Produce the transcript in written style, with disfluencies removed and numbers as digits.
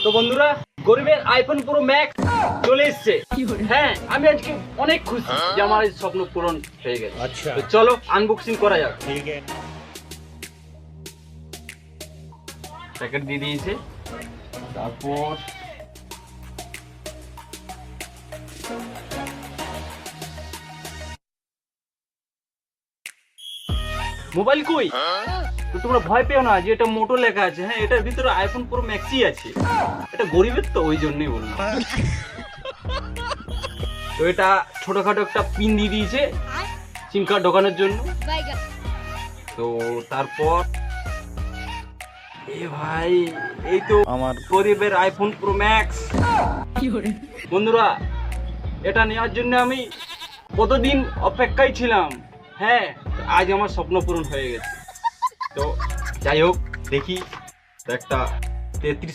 তো বন্ধুরা, গরিবের আইফোন প্রো ম্যাক্স চলে এসেছে। হ্যাঁ, আমি আজকে অনেক খুশি যে আমার এই স্বপ্ন পূরণ হয়ে গেছে। আচ্ছা। তো চলো আনবক্সিং করা যাক। ठीक है। প্যাকেট দিয়ে দিয়েছে, তারপর মোবাইল কই? তো তোমরা ভয় পেও না যে এটা মোটো লেখা আছে। হ্যাঁ, এটার ভিতরে আইফোন প্রো ম্যাক্সই আছে। এটা গরিবের তো, ওই জন্যই বললাম। তো এটা ছোটখাটো একটা পিন দিয়ে দিয়েছে সিম কার্ড ঢোকানোর জন্য। তো তারপর এ ভাই, এই তো আমার গরিবের আইফোন প্রো ম্যাক্স। বন্ধুরা, এটা নেওয়ার জন্য আমি কতদিন অপেক্ষায় ছিলাম। হ্যাঁ, আজ আমার স্বপ্ন পূরণ হয়ে গেছে। তো যাই হোক, দেখি তো একটা 33